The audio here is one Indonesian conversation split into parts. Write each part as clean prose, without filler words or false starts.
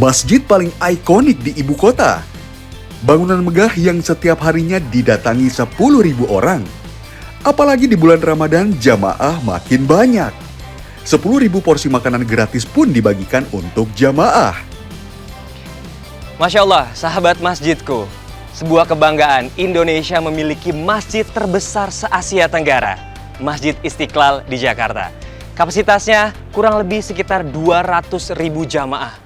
Masjid paling ikonik di ibu kota. Bangunan megah yang setiap harinya didatangi 10.000 orang. Apalagi di bulan Ramadan, jamaah makin banyak. 10.000 porsi makanan gratis pun dibagikan untuk jamaah. Masya Allah, sahabat masjidku. Sebuah kebanggaan, Indonesia memiliki masjid terbesar se-Asia Tenggara. Masjid Istiqlal di Jakarta. Kapasitasnya kurang lebih sekitar 200.000 jamaah.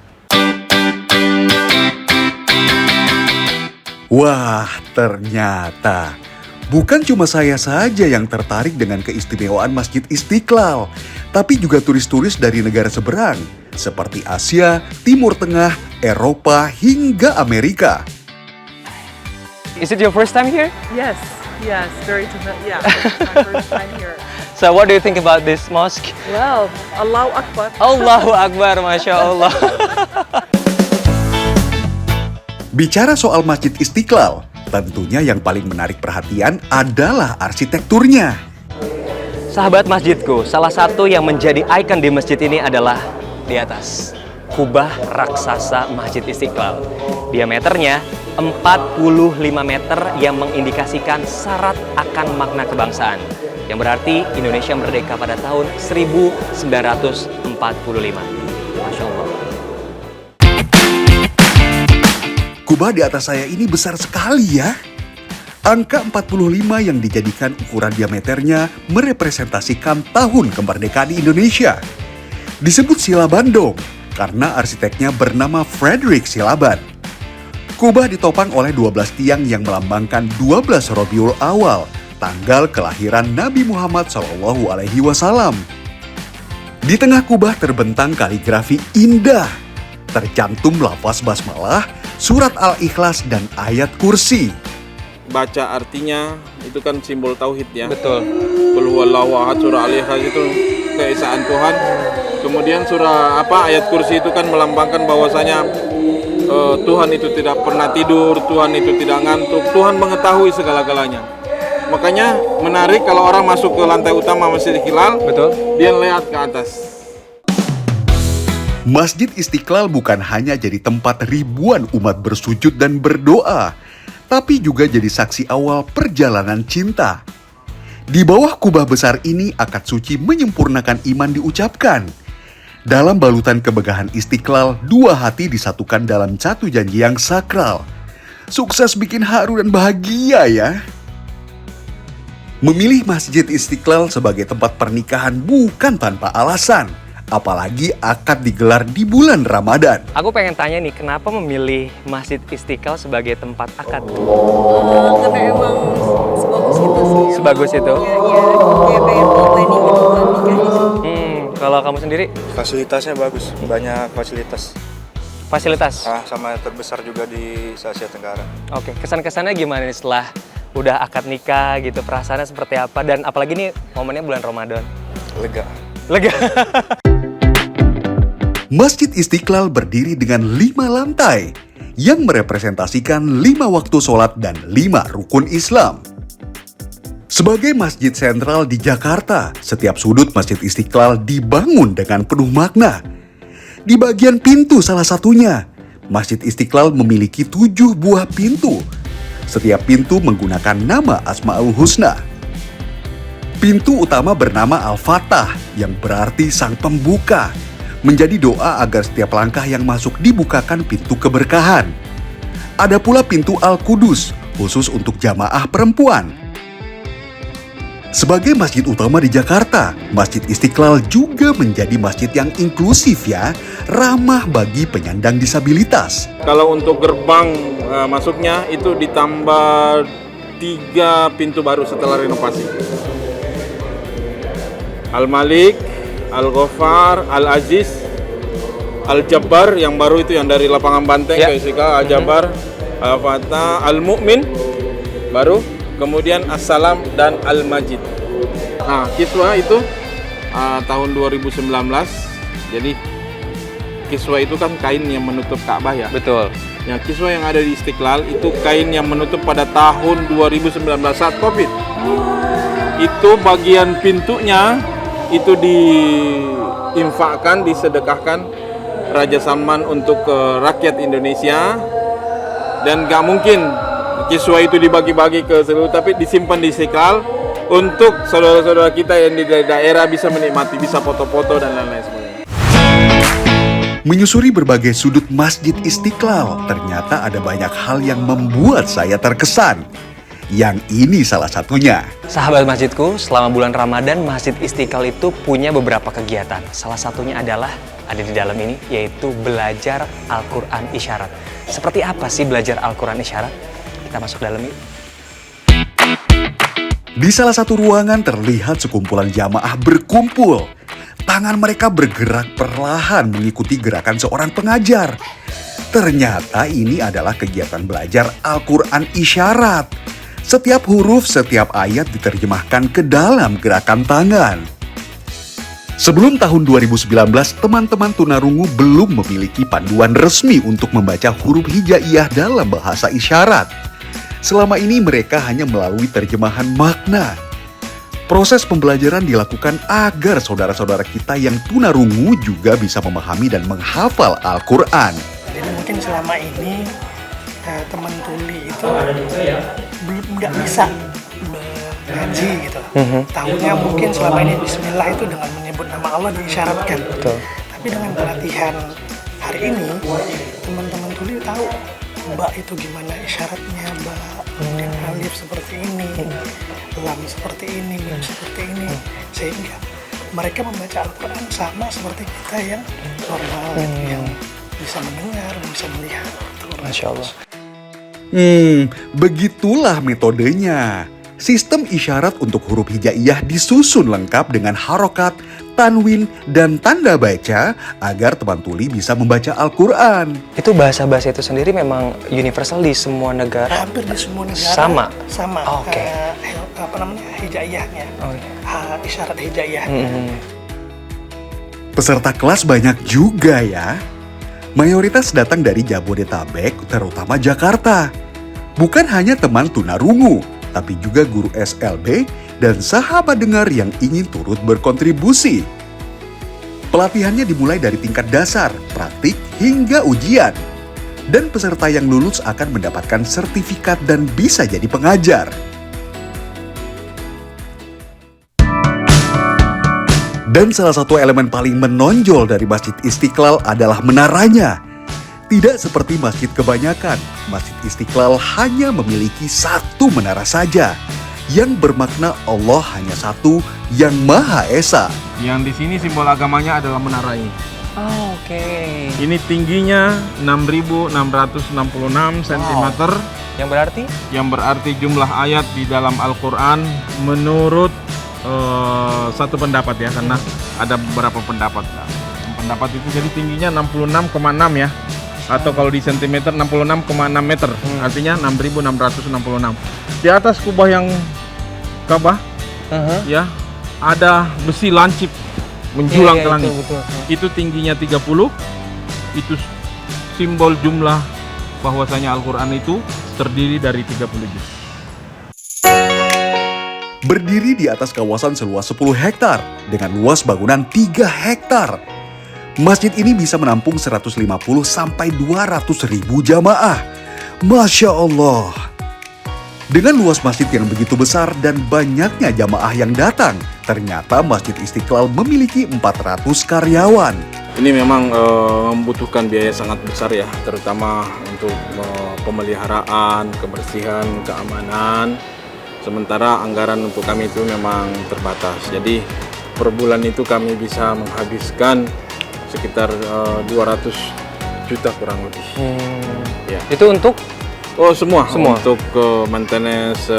Wah, ternyata bukan cuma saya saja yang tertarik dengan keistimewaan Masjid Istiqlal, tapi juga turis-turis dari negara seberang, seperti Asia, Timur Tengah, Eropa, hingga Amerika. Is it your first time here? Yes, very yeah, my first time here. So what do you think about this mosque? Well, Allahu Akbar. Allahu Akbar, Masya Allah. Bicara soal Masjid Istiqlal, tentunya yang paling menarik perhatian adalah arsitekturnya. Sahabat masjidku, salah satu yang menjadi ikon di masjid ini adalah di atas. Kubah raksasa Masjid Istiqlal. Diameternya 45 meter yang mengindikasikan syarat akan makna kebangsaan. Yang berarti Indonesia merdeka pada tahun 1945. Masya Allah. Kubah di atas saya ini besar sekali ya. Angka 45 yang dijadikan ukuran diameternya merepresentasikan tahun kemerdekaan Indonesia. Disebut Silaban dong, karena arsiteknya bernama Frederick Silaban. Kubah ditopang oleh 12 tiang yang melambangkan 12 Rabiul Awal, tanggal kelahiran Nabi Muhammad SAW. Di tengah kubah terbentang kaligrafi indah. Tercantum lafaz basmalah, surat Al-Ikhlas, dan ayat kursi. Baca artinya itu kan simbol tauhid ya. Betul. Qul huwallahu ahad, surah Al-Ikhlas itu keesaan Tuhan. Kemudian surah ayat kursi itu kan melambangkan bahwasanya Tuhan itu tidak pernah tidur, Tuhan itu tidak ngantuk, Tuhan mengetahui segala-galanya. Makanya menarik kalau orang masuk ke lantai utama Masjid Istiqlal, Betul. dia lihat ke atas. Masjid Istiqlal bukan hanya jadi tempat ribuan umat bersujud dan berdoa, tapi juga jadi saksi awal perjalanan cinta. Di bawah kubah besar ini, akad suci menyempurnakan iman diucapkan. Dalam balutan kemegahan Istiqlal, dua hati disatukan dalam satu janji yang sakral. Sukses bikin haru dan bahagia ya. Memilih Masjid Istiqlal sebagai tempat pernikahan bukan tanpa alasan. Apalagi akad digelar di bulan Ramadan. Aku pengen tanya nih, kenapa memilih Masjid Istiqlal sebagai tempat akad? Karena emang sebagus itu sih. Sebagus itu? Iya, kayak pengen planning gitu buat nikah di situ. Kalau kamu sendiri? Fasilitasnya bagus, banyak fasilitas. Fasilitas? Sama terbesar juga di Asia Tenggara. Oke, kesan-kesannya gimana nih setelah udah akad nikah gitu, perasaannya seperti apa? Dan apalagi nih momennya bulan Ramadan. Lega. Masjid Istiqlal berdiri dengan 5 lantai yang merepresentasikan 5 waktu sholat dan 5 rukun Islam. Sebagai masjid sentral di Jakarta, setiap sudut Masjid Istiqlal dibangun dengan penuh makna. Di bagian pintu salah satunya, Masjid Istiqlal memiliki 7 buah pintu. Setiap pintu menggunakan nama Asmaul Husna. Pintu utama bernama Al-Fatah yang berarti sang pembuka. Menjadi doa agar setiap langkah yang masuk dibukakan pintu keberkahan. Ada pula pintu Al-Qudus, khusus untuk jamaah perempuan. Sebagai masjid utama di Jakarta, Masjid Istiqlal juga menjadi masjid yang inklusif ya, ramah bagi penyandang disabilitas. Kalau untuk gerbang masuknya itu ditambah 3 pintu baru setelah renovasi. Al-Malik, Al-Ghaffar, Al-Aziz, Al-Jabbar yang baru itu yang dari lapangan Banteng ke Istiqlal, Al-Jabbar, Al-Fatah, Al-Mu'min baru, kemudian As-Salam dan Al-Majid. Nah, kiswah itu tahun 2019. Jadi kiswah itu kan kain yang menutup Ka'bah ya. Betul. Yang kiswah yang ada di Istiqlal itu kain yang menutup pada tahun 2019 saat Covid. Itu bagian pintunya itu diinfakkan, disedekahkan Raja Salman untuk rakyat Indonesia, dan nggak mungkin kiswah itu dibagi-bagi ke seluruh, tapi disimpan di Istiqlal untuk saudara-saudara kita yang di daerah bisa menikmati, bisa foto-foto dan lain-lain sebagainya. Menyusuri berbagai sudut Masjid Istiqlal, ternyata ada banyak hal yang membuat saya terkesan. Yang ini salah satunya. Sahabat masjidku, selama bulan Ramadan, Masjid Istiqlal itu punya beberapa kegiatan. Salah satunya adalah ada di dalam ini, yaitu belajar Al-Quran Isyarat. Seperti apa sih belajar Al-Quran Isyarat? Kita masuk dalam ini. Di salah satu ruangan terlihat sekumpulan jamaah berkumpul. Tangan mereka bergerak perlahan mengikuti gerakan seorang pengajar. Ternyata ini adalah kegiatan belajar Al-Quran Isyarat. Setiap huruf, setiap ayat diterjemahkan ke dalam gerakan tangan. Sebelum tahun 2019, teman-teman tunarungu belum memiliki panduan resmi untuk membaca huruf hijaiyah dalam bahasa isyarat. Selama ini mereka hanya melalui terjemahan makna. Proses pembelajaran dilakukan agar saudara-saudara kita yang tunarungu juga bisa memahami dan menghafal Al-Quran. Jadi mungkin selama ini teman tuli itu belum nggak bisa ngaji gitu. Tahunya mungkin selama ini Bismillah itu dengan menyebut nama Allah diisyaratkan. Betul. Tapi dengan pelatihan hari ini teman-teman tuli tahu ba itu gimana isyaratnya, ba kemudian alif seperti ini, lam seperti ini, mim seperti ini, sehingga mereka membaca Al-Quran sama seperti kita yang normal, yang bisa mendengar, bisa melihat. Masya Allah. Begitulah metodenya. Sistem isyarat untuk huruf hijaiyah disusun lengkap dengan harokat, tanwin, dan tanda baca agar teman tuli bisa membaca Al-Quran. Itu bahasa-bahasa itu sendiri memang universal di semua negara? Hampir di semua negara Sama? Oke. Apa namanya, hijaiyahnya, isyarat hijaiyah. Peserta kelas banyak juga ya. Mayoritas datang dari Jabodetabek, terutama Jakarta. Bukan hanya teman tunarungu, tapi juga guru SLB dan sahabat dengar yang ingin turut berkontribusi. Pelatihannya dimulai dari tingkat dasar, praktik, hingga ujian. Dan peserta yang lulus akan mendapatkan sertifikat dan bisa jadi pengajar. Dan salah satu elemen paling menonjol dari Masjid Istiqlal adalah menaranya. Tidak seperti masjid kebanyakan, Masjid Istiqlal hanya memiliki satu menara saja, yang bermakna Allah hanya satu yang Maha Esa. Yang di sini simbol agamanya adalah menara ini. Oh, oke. Ini tingginya 6.666 cm. Yang berarti jumlah ayat di dalam Al-Quran menurut satu pendapat ya, karena ada beberapa pendapat. Pendapat itu jadi tingginya 66,6 ya, atau kalau di sentimeter 66,6 meter, artinya 6.666. Di atas kubah yang Ka'bah ya ada besi lancip menjulang ke langit. Itu tingginya 30. Itu simbol jumlah bahwasanya Al-Quran itu terdiri dari 30 juz. Berdiri di atas kawasan seluas 10 hektar dengan luas bangunan 3 hektar. Masjid ini bisa menampung 150 sampai 200 ribu jamaah. Masya Allah. Dengan luas masjid yang begitu besar dan banyaknya jamaah yang datang, ternyata Masjid Istiqlal memiliki 400 karyawan. Ini memang membutuhkan biaya sangat besar ya, terutama untuk pemeliharaan, kebersihan, keamanan. Sementara anggaran untuk kami itu memang terbatas. Jadi per bulan itu kami bisa menghabiskan sekitar 200 juta kurang lebih. Ya. Itu untuk? Oh semua. Untuk maintenance,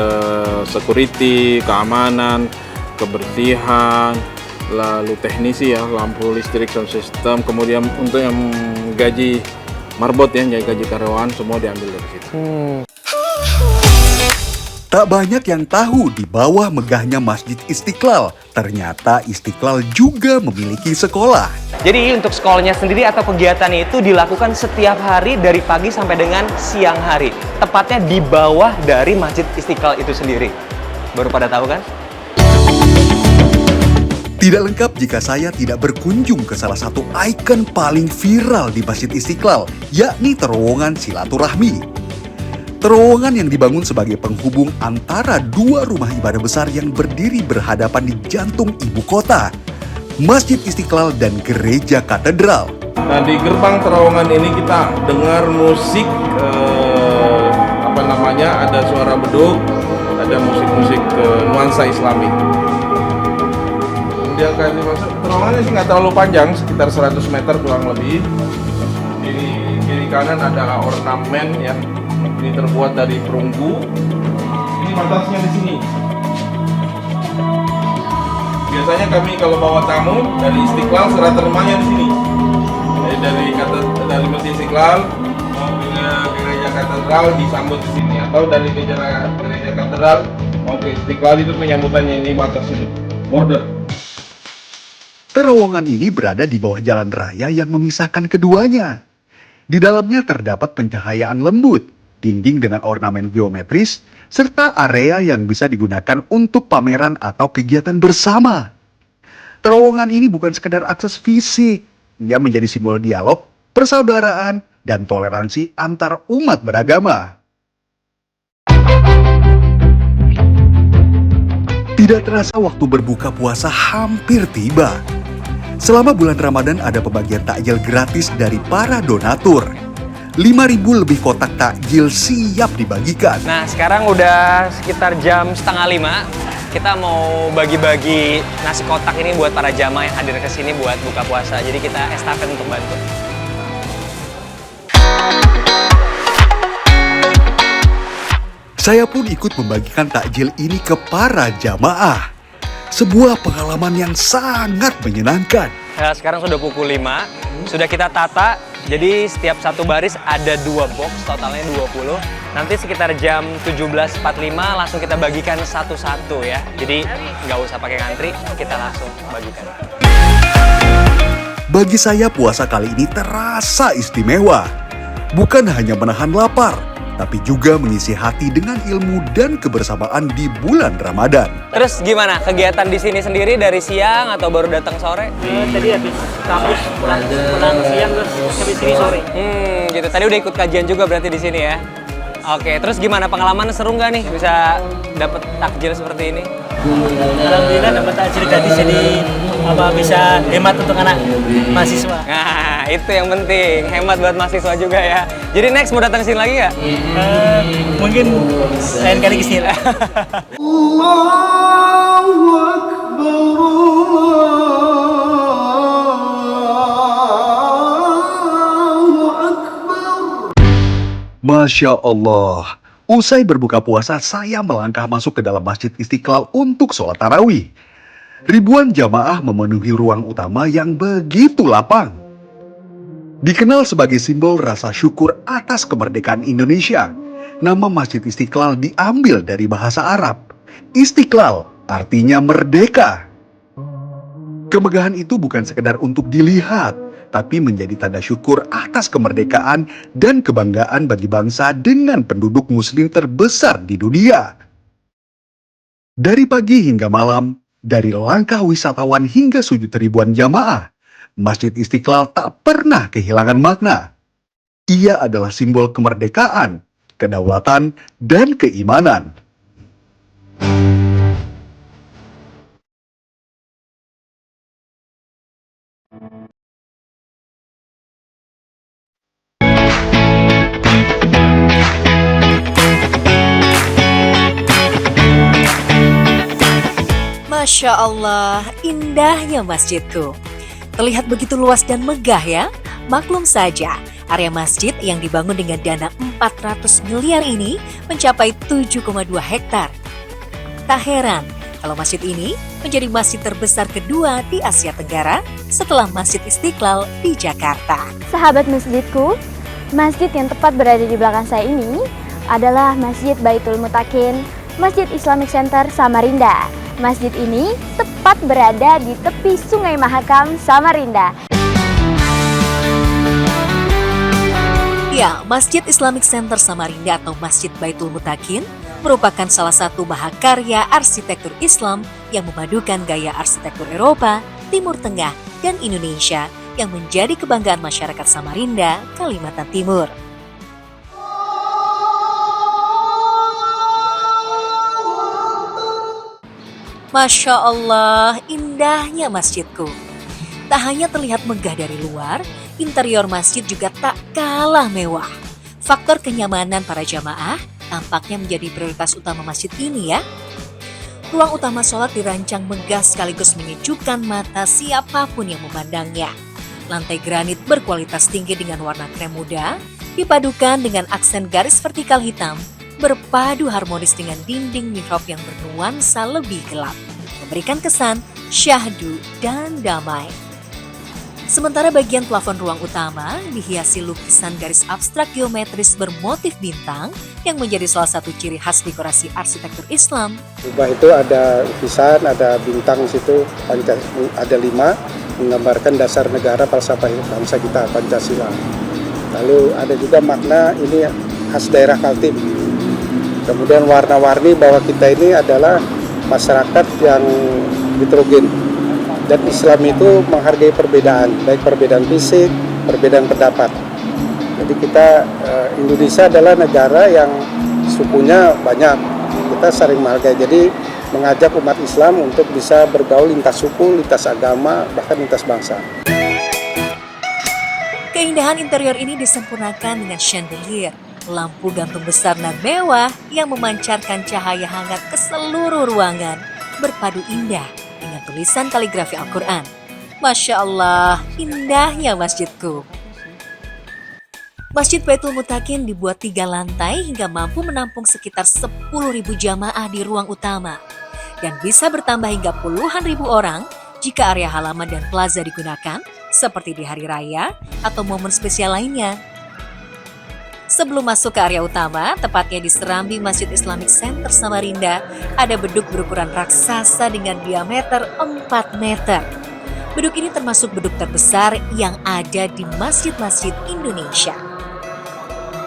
security, keamanan, kebersihan, lalu teknisi ya, lampu listrik, sound system, kemudian untuk yang gaji marbot ya, gaji karyawan, semua diambil dari situ. Tak banyak yang tahu di bawah megahnya Masjid Istiqlal, ternyata Istiqlal juga memiliki sekolah. Jadi untuk sekolahnya sendiri atau kegiatannya itu dilakukan setiap hari dari pagi sampai dengan siang hari. Tepatnya di bawah dari Masjid Istiqlal itu sendiri. Baru pada tahu kan? Tidak lengkap jika saya tidak berkunjung ke salah satu ikon paling viral di Masjid Istiqlal, yakni terowongan silaturahmi. Terowongan yang dibangun sebagai penghubung antara dua rumah ibadah besar yang berdiri berhadapan di jantung ibu kota, Masjid Istiqlal dan Gereja Katedral. Nah, di gerbang terowongan ini kita dengar musik, ada suara beduk, ada musik-musik nuansa Islami. Dia kasih masuk, terowongannya sih nggak terlalu panjang, sekitar 100 meter kurang lebih. Kiri kanan ada ornamen ya, ini terbuat dari perunggu. Ini batasnya di sini. Biasanya kami kalau bawa tamu dari Istiqlal serah terimanya di sini. Dari Masjid Istiqlal mau ke Gereja Katedral disambut di sini, atau dari Gereja Katedral mau ke Istiqlal itu penyambutannya ini batas ini, border. Terowongan ini berada di bawah jalan raya yang memisahkan keduanya. Di dalamnya terdapat pencahayaan lembut, dinding dengan ornamen geometris, serta area yang bisa digunakan untuk pameran atau kegiatan bersama. Terowongan ini bukan sekedar akses fisik, dia menjadi simbol dialog, persaudaraan, dan toleransi antar umat beragama. Tidak terasa waktu berbuka puasa hampir tiba. Selama bulan Ramadan ada pembagian takjil gratis dari para donatur. 5.000 lebih kotak takjil siap dibagikan. Nah, sekarang udah sekitar jam 4:30. Kita mau bagi-bagi nasi kotak ini buat para jamaah yang hadir ke sini buat buka puasa. Jadi kita estafet untuk bantu. Saya pun ikut membagikan takjil ini ke para jamaah. Sebuah pengalaman yang sangat menyenangkan. Ya, sekarang sudah pukul 5, sudah kita tata. Jadi setiap satu baris ada 2 box, totalnya 20. Nanti sekitar jam 17.45 langsung kita bagikan satu-satu ya. Jadi nggak usah pakai ngantri, kita langsung bagikan. Bagi saya puasa kali ini terasa istimewa. Bukan hanya menahan lapar, tapi juga mengisi hati dengan ilmu dan kebersamaan di bulan Ramadan. Terus gimana kegiatan di sini sendiri dari siang atau baru datang sore? Tadi habis kampus pulang siang terus habis sini sore. Gitu. Tadi udah ikut kajian juga berarti di sini ya. Oke, terus gimana pengalaman seru nggak nih bisa dapet takjil seperti ini? Alhamdulillah dapat takjil gratis, jadi bisa hemat untuk anak mahasiswa. Nah, itu yang penting, hemat buat mahasiswa juga ya. Jadi next mau datang sini lagi nggak? Mungkin lain kali kesini. Masya Allah, usai berbuka puasa saya melangkah masuk ke dalam Masjid Istiqlal untuk sholat tarawih. Ribuan jamaah memenuhi ruang utama yang begitu lapang. Dikenal sebagai simbol rasa syukur atas kemerdekaan Indonesia, nama Masjid Istiqlal diambil dari bahasa Arab. Istiqlal artinya merdeka. Kemegahan itu bukan sekedar untuk dilihat, tapi menjadi tanda syukur atas kemerdekaan dan kebanggaan bagi bangsa dengan penduduk muslim terbesar di dunia. Dari pagi hingga malam, dari langkah wisatawan hingga sujud ribuan jamaah, Masjid Istiqlal tak pernah kehilangan makna. Ia adalah simbol kemerdekaan, kedaulatan, dan keimanan. Masya Allah, indahnya masjidku. Terlihat begitu luas dan megah ya. Maklum saja, area masjid yang dibangun dengan dana 400 miliar ini mencapai 7,2 hektar. Tak heran kalau masjid ini menjadi masjid terbesar kedua di Asia Tenggara setelah Masjid Istiqlal di Jakarta. Sahabat masjidku, masjid yang tepat berada di belakang saya ini adalah Masjid Baitul Mutakin, Masjid Islamic Center Samarinda. Masjid ini tepat berada di tepi Sungai Mahakam, Samarinda. Ya, Masjid Islamic Center Samarinda atau Masjid Baitul Mutakin merupakan salah satu mahakarya arsitektur Islam yang memadukan gaya arsitektur Eropa, Timur Tengah, dan Indonesia yang menjadi kebanggaan masyarakat Samarinda, Kalimantan Timur. Masya Allah, indahnya masjidku. Tak hanya terlihat megah dari luar, interior masjid juga tak kalah mewah. Faktor kenyamanan para jamaah tampaknya menjadi prioritas utama masjid ini ya. Ruang utama sholat dirancang megah sekaligus menyejukkan mata siapapun yang memandangnya. Lantai granit berkualitas tinggi dengan warna krem muda, dipadukan dengan aksen garis vertikal hitam, berpadu harmonis dengan dinding mihrab yang bernuansa lebih gelap, memberikan kesan syahdu dan damai. Sementara bagian plafon ruang utama dihiasi lukisan garis abstrak geometris bermotif bintang yang menjadi salah satu ciri khas dekorasi arsitektur Islam. Kubah itu ada lukisan, ada bintang di situ, ada 5, menggambarkan dasar negara falsafah bangsa kita, Pancasila. Lalu ada juga makna ini khas daerah Kaltim. Kemudian warna-warni bahwa kita ini adalah masyarakat yang heterogen. Dan Islam itu menghargai perbedaan, baik perbedaan fisik, perbedaan pendapat. Jadi kita, Indonesia adalah negara yang sukunya banyak, kita saling menghargai. Jadi mengajak umat Islam untuk bisa bergaul lintas suku, lintas agama, bahkan lintas bangsa. Keindahan interior ini disempurnakan dengan chandelier, lampu gantung besar dan mewah yang memancarkan cahaya hangat ke seluruh ruangan, berpadu indah dengan tulisan kaligrafi Al-Quran. Masya Allah, indahnya masjidku. Masjid Baitul Mutakin dibuat 3 lantai hingga mampu menampung sekitar 10.000 jamaah di ruang utama. Dan bisa bertambah hingga puluhan ribu orang jika area halaman dan plaza digunakan, seperti di hari raya atau momen spesial lainnya. Sebelum masuk ke area utama, tepatnya di serambi Masjid Islamic Center Samarinda, ada beduk berukuran raksasa dengan diameter 4 meter. Beduk ini termasuk beduk terbesar yang ada di masjid-masjid Indonesia.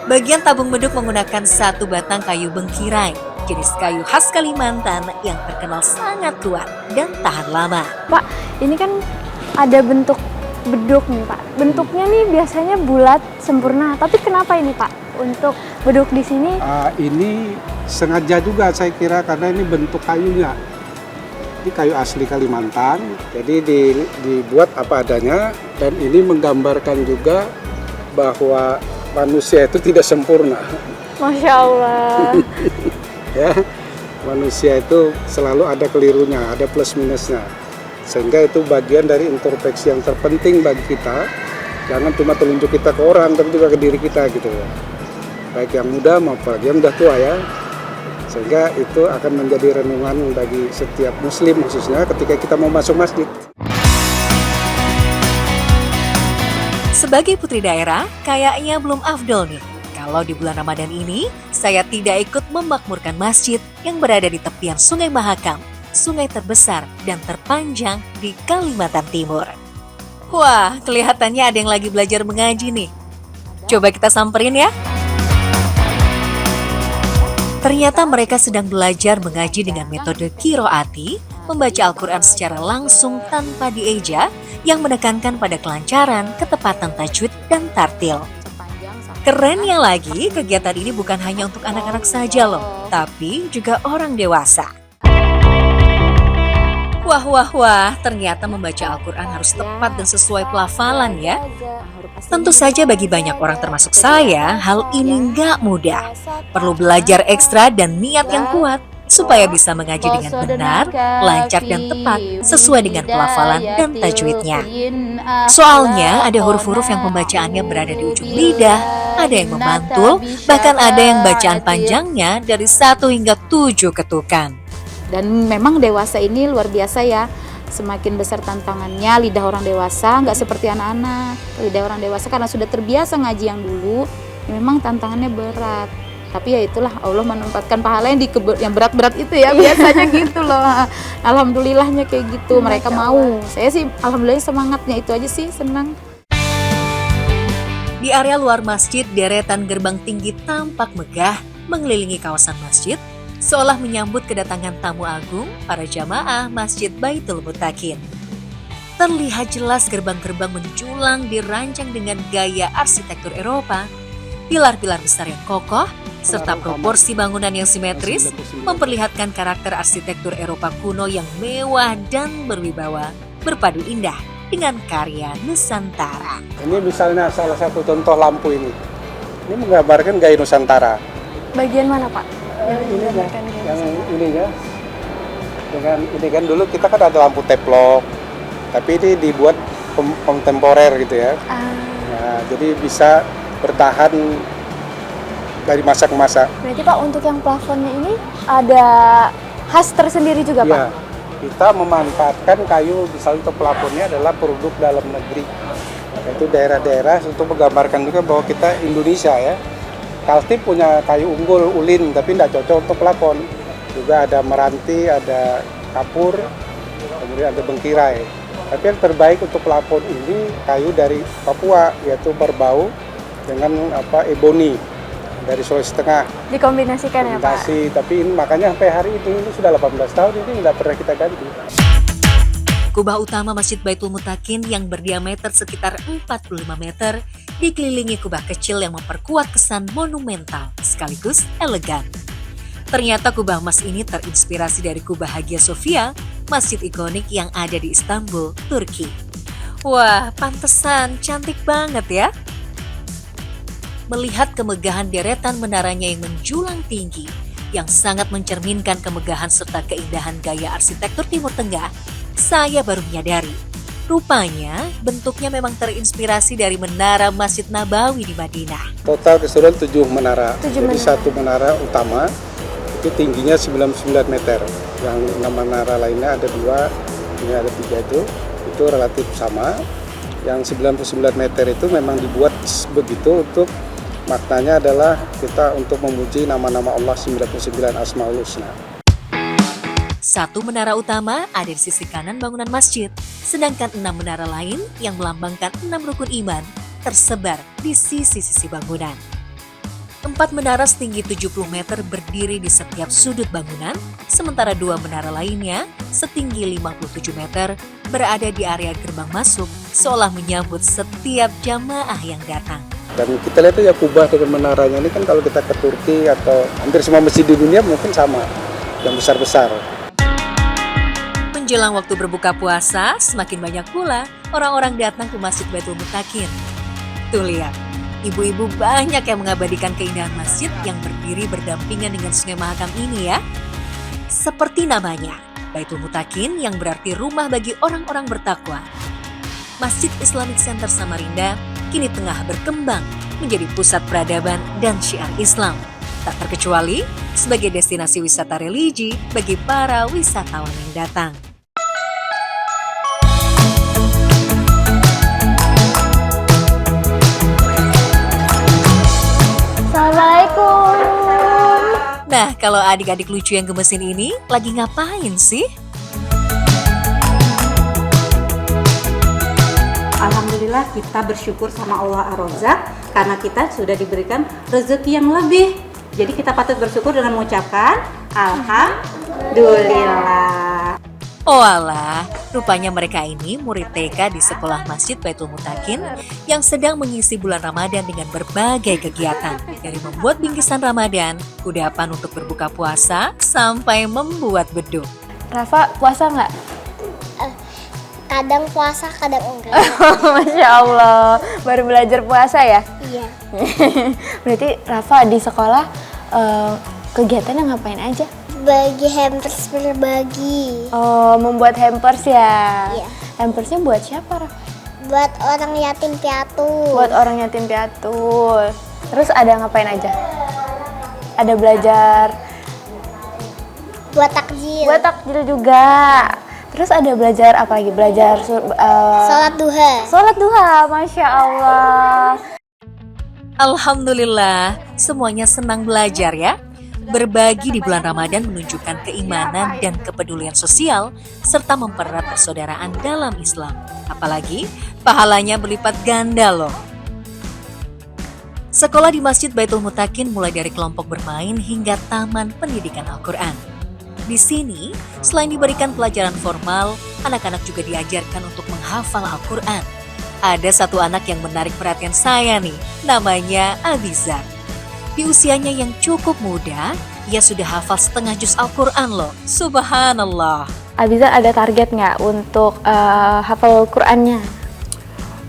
Bagian tabung beduk menggunakan 1 batang kayu bengkirai, jenis kayu khas Kalimantan yang terkenal sangat kuat dan tahan lama. Pak, ini kan ada bentuk beduk nih Pak. Bentuknya nih biasanya bulat, sempurna. Tapi kenapa ini Pak untuk beduk di sini? Ini sengaja juga saya kira karena ini bentuk kayunya. Ini kayu asli Kalimantan. Jadi dibuat apa adanya dan ini menggambarkan juga bahwa manusia itu tidak sempurna. Masya Allah. Ya, manusia itu selalu ada kelirunya, ada plus minusnya. Sehingga itu bagian dari introspeksi yang terpenting bagi kita. Jangan cuma telunjuk kita ke orang, tapi juga ke diri kita gitu ya. Baik yang muda maupun yang udah tua ya. Sehingga itu akan menjadi renungan bagi setiap muslim khususnya ketika kita mau masuk masjid. Sebagai putri daerah, kayaknya belum afdol nih. Kalau di bulan Ramadan ini, saya tidak ikut memakmurkan masjid yang berada di tepian Sungai Mahakam, sungai terbesar dan terpanjang di Kalimantan Timur. Wah, kelihatannya ada yang lagi belajar mengaji nih. Coba kita samperin ya. Ternyata mereka sedang belajar mengaji dengan metode qiraati, membaca Al-Quran secara langsung tanpa dieja, yang menekankan pada kelancaran, ketepatan tajwid, dan tartil. Kerennya lagi, kegiatan ini bukan hanya untuk anak-anak saja loh, tapi juga orang dewasa. Wah, ternyata membaca Al-Quran harus tepat dan sesuai pelafalan ya. Tentu saja bagi banyak orang termasuk saya, hal ini nggak mudah. Perlu belajar ekstra dan niat yang kuat, supaya bisa mengaji dengan benar, lancar dan tepat, sesuai dengan pelafalan dan tajwidnya. Soalnya ada huruf-huruf yang pembacaannya berada di ujung lidah, ada yang memantul, bahkan ada yang bacaan panjangnya dari 1 hingga 7 ketukan. Dan memang dewasa ini luar biasa ya, semakin besar tantangannya. Lidah orang dewasa nggak seperti anak-anak. Lidah orang dewasa karena sudah terbiasa ngaji yang dulu, memang tantangannya berat. Tapi ya itulah, Allah menempatkan pahala yang berat-berat itu ya, biasanya gitu loh. Alhamdulillahnya kayak gitu, mereka mau. Saya sih alhamdulillah semangatnya itu aja sih, senang. Di area luar masjid, deretan gerbang tinggi tampak megah mengelilingi kawasan masjid. seolah menyambut kedatangan tamu agung para jamaah Masjid Baitul Muttaqin. Terlihat jelas gerbang-gerbang menjulang dirancang dengan gaya arsitektur Eropa, pilar-pilar besar yang kokoh, serta proporsi bangunan yang simetris memperlihatkan karakter arsitektur Eropa kuno yang mewah dan berwibawa, berpadu indah dengan karya Nusantara. Ini misalnya salah satu contoh lampu ini. Ini menggambarkan gaya Nusantara. Bagian mana, Pak? Yang ininya. Dengan ini kan dulu kita kan ada lampu teplok, tapi ini dibuat kontemporer gitu ya. Nah, jadi bisa bertahan dari masa ke masa. Berarti Pak, untuk yang plafonnya ini ada khas tersendiri juga, Pak? Iya, kita memanfaatkan kayu, misalnya untuk plafonnya adalah produk dalam negeri. Itu daerah-daerah untuk menggambarkan juga bahwa kita Indonesia ya. Kaltip punya kayu unggul, ulin, tapi tidak cocok untuk plafon. Juga ada meranti, ada kapur, kemudian ada bengkirai. Tapi yang terbaik untuk plafon ini kayu dari Papua, yaitu berbau dengan ebony dari Sulawesi Tengah. Dikombinasikan ya, Pak? Tapi ini makanya sampai hari ini sudah 18 tahun ini tidak pernah kita ganti. Kubah utama Masjid Baitul Muttaqin yang berdiameter sekitar 45 meter dikelilingi kubah kecil yang memperkuat kesan monumental sekaligus elegan. Ternyata kubah emas ini terinspirasi dari kubah Hagia Sophia, masjid ikonik yang ada di Istanbul, Turki. Wah, pantesan cantik banget ya. Melihat kemegahan deretan menaranya yang menjulang tinggi, yang sangat mencerminkan kemegahan serta keindahan gaya arsitektur Timur Tengah, saya baru menyadari, rupanya bentuknya memang terinspirasi dari menara Masjid Nabawi di Madinah. Total keseluruhan 7 menara. Jadi satu menara utama itu tingginya 99 meter. Yang 6 menara lainnya ada 2, ini ada 3 itu relatif sama. Yang 99 meter itu memang dibuat begitu untuk maknanya adalah kita untuk memuji nama-nama Allah 99 Asmaul Husna. Satu menara utama ada di sisi kanan bangunan masjid, sedangkan 6 menara lain yang melambangkan 6 rukun iman tersebar di sisi-sisi bangunan. 4 menara setinggi 70 meter berdiri di setiap sudut bangunan, sementara 2 menara lainnya setinggi 57 meter berada di area gerbang masuk, seolah menyambut setiap jamaah yang datang. Dan kita lihat ya kubah dengan menaranya ini kan kalau kita ke Turki atau hampir semua masjid di dunia mungkin sama, yang besar-besar. Menjelang waktu berbuka puasa, semakin banyak pula orang-orang datang ke Masjid Baitul Muttaqin. Tuh lihat, ibu-ibu banyak yang mengabadikan keindahan masjid yang berdiri berdampingan dengan Sungai Mahakam ini ya. Seperti namanya, Baitul Muttaqin yang berarti rumah bagi orang-orang bertakwa. Masjid Islamic Center Samarinda kini tengah berkembang menjadi pusat peradaban dan syiar Islam. Tak terkecuali sebagai destinasi wisata religi bagi para wisatawan yang datang. Assalamualaikum. Nah, kalau adik-adik lucu yang gemesin ini lagi ngapain sih? Alhamdulillah kita bersyukur sama Allah Ar-Razzaq karena kita sudah diberikan rezeki yang lebih. Jadi kita patut bersyukur dengan mengucapkan Alhamdulillah. Oh alah, rupanya mereka ini murid TK di sekolah Masjid Baitul Muttaqin yang sedang mengisi bulan Ramadan dengan berbagai kegiatan. Dari membuat bingkisan Ramadan, kudapan untuk berbuka puasa, sampai membuat beduk. Rafa, puasa nggak? Kadang puasa, kadang enggak. Masya Allah, baru belajar puasa ya? Iya. Berarti Rafa di sekolah kegiatannya ngapain aja? Bagi hampers, berbagi. Oh, membuat hampers ya? Iya. Hampersnya buat siapa, Rafa? Buat orang yatim piatu. Buat orang yatim piatu. Terus ada ngapain aja? Ada belajar? Buat takjil. Buat takjil juga. Terus ada belajar apa lagi? Belajar sholat duha. Sholat duha, Masya Allah. Alhamdulillah, semuanya senang belajar ya. Berbagi di bulan Ramadan menunjukkan keimanan dan kepedulian sosial serta mempererat persaudaraan dalam Islam. Apalagi pahalanya berlipat ganda loh. Sekolah di Masjid Baitul Mutakin mulai dari kelompok bermain hingga taman pendidikan Al-Quran. Di sini, selain diberikan pelajaran formal, anak-anak juga diajarkan untuk menghafal Al-Quran. Ada satu anak yang menarik perhatian saya nih, namanya Abizar. Di usianya yang cukup muda, ia sudah hafal setengah juz Al-Quran loh. Subhanallah. Abizar ada target nggak untuk hafal Qurannya?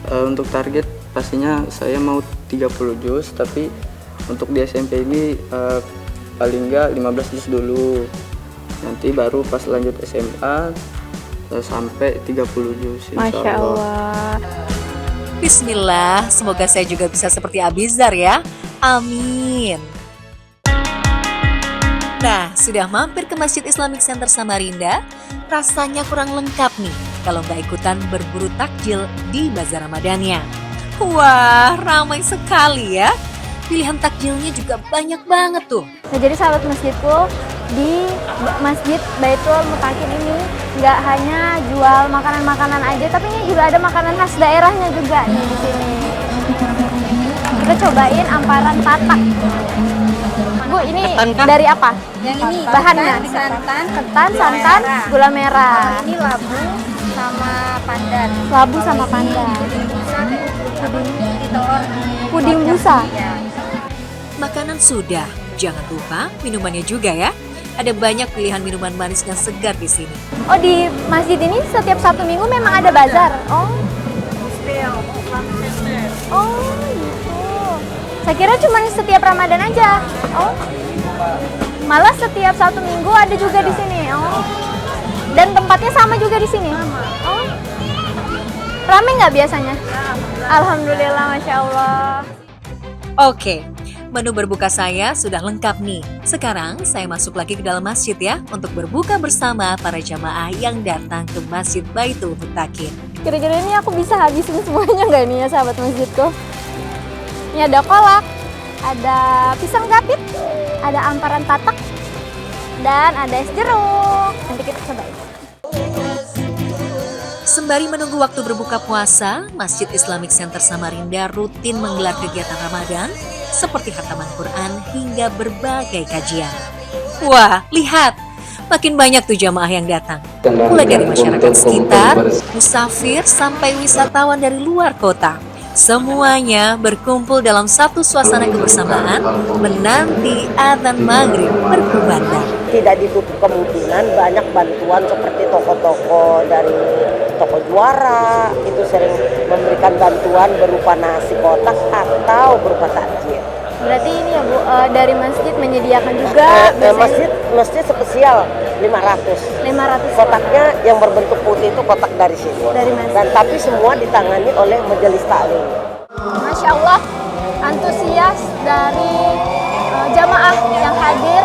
Untuk target pastinya saya mau 30 juz, tapi untuk di SMP ini paling nggak 15 juz dulu. Nanti baru pas lanjut SMA sampai 30 juz. Masya Allah. Bismillah, semoga saya juga bisa seperti Abizar ya. Amin. Nah, sudah mampir ke Masjid Islamic Center Samarinda, rasanya kurang lengkap nih kalau nggak ikutan berburu takjil di Bazar Ramadannya. Wah, ramai sekali ya. Pilihan takjilnya juga banyak banget tuh. Nah, jadi sahabat masjidku, di Masjid Baitul Mutakin ini nggak hanya jual makanan-makanan aja, tapi ini juga ada makanan khas daerahnya juga nih di sini. Kita cobain amparan tatak. Bu, ini dari apa? Yang ini bahannya? ketan, santan, gula merah. Ini labu sama pandan. Labu sama pandan. Puding busa. Makanan sudah, jangan lupa minumannya juga ya. Ada banyak pilihan minuman manis dan segar di sini. Oh, di masjid ini setiap Sabtu Minggu memang ada bazar. Oh. Oh, gitu. Saya kira cuma setiap Ramadan aja. Oh. Malah setiap Sabtu Minggu ada juga di sini. Oh. Dan tempatnya sama juga di sini. Oh. Rame nggak biasanya? Alhamdulillah, Masya Allah. Oke, menu berbuka saya sudah lengkap nih. Sekarang saya masuk lagi ke dalam masjid ya untuk berbuka bersama para jamaah yang datang ke Masjid Baitul Mutakin. Kira-kira ini aku bisa habisin semuanya nggak nih ya sahabat masjidku? Ini ada kolak, ada pisang kapit, ada amparan tatak, dan ada es jeruk. Nanti kita cobain. Sembari menunggu waktu berbuka puasa, Masjid Islamic Center Samarinda rutin menggelar kegiatan Ramadan seperti khataman Quran hingga berbagai kajian. Wah, lihat, makin banyak tuh jamaah yang datang. Mulai dari masyarakat sekitar, musafir, sampai wisatawan dari luar kota. Semuanya berkumpul dalam satu suasana kebersamaan menanti adzan maghrib berkumandang. Tidak ditutup kemungkinan banyak bantuan seperti toko-toko dari toko juara itu sering memberikan bantuan berupa nasi kotak atau berupa takjil. Berarti ini ya Bu, dari masjid menyediakan juga masjid spesial 500 kotaknya yang berbentuk putih itu kotak dari sini. Dari masjid. Dan tapi semua ditangani oleh majelis taklim. Masya Allah, antusias dari jamaah yang hadir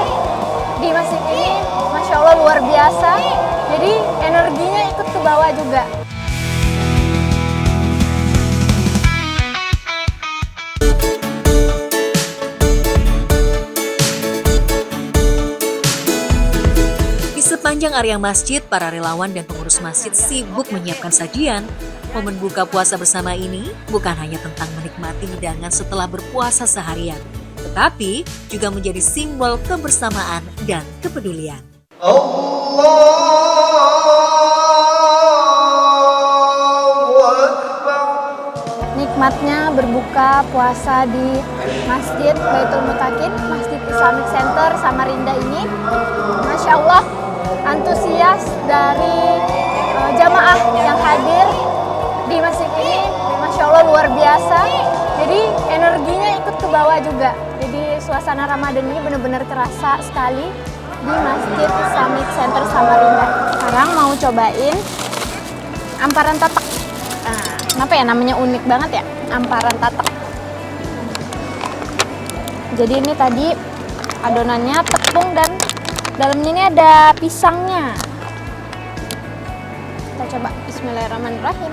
di masjid ini, Masya Allah luar biasa. Jadi energinya ikut ke bawah juga. Sepanjang area masjid, para relawan dan pengurus masjid sibuk menyiapkan sajian. Momen buka puasa bersama ini bukan hanya tentang menikmati hidangan setelah berpuasa seharian, tetapi juga menjadi simbol kebersamaan dan kepedulian. Nikmatnya berbuka puasa di Masjid Baitul Mutakin, Masjid Islamic Center Samarinda ini, Masya Allah, antusias dari jamaah yang hadir di masjid ini, Masya Allah luar biasa. Jadi energinya ikut ke bawah juga. Jadi suasana Ramadan ini benar-benar terasa sekali di Masjid Islamic Center Samarinda. Sekarang mau cobain amparan tatak. Nah, kenapa ya namanya unik banget ya, amparan tatak. Jadi ini tadi adonannya tepung dan dalamnya ini ada pisangnya. Kita coba, bismillahirrahmanirrahim.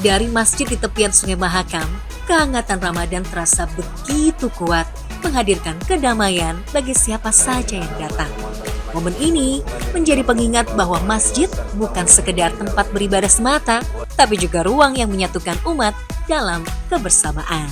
Dari masjid di tepian Sungai Mahakam, kehangatan Ramadan terasa begitu kuat, menghadirkan kedamaian bagi siapa saja yang datang. Momen ini menjadi pengingat bahwa masjid bukan sekedar tempat beribadah semata, tapi juga ruang yang menyatukan umat dalam kebersamaan.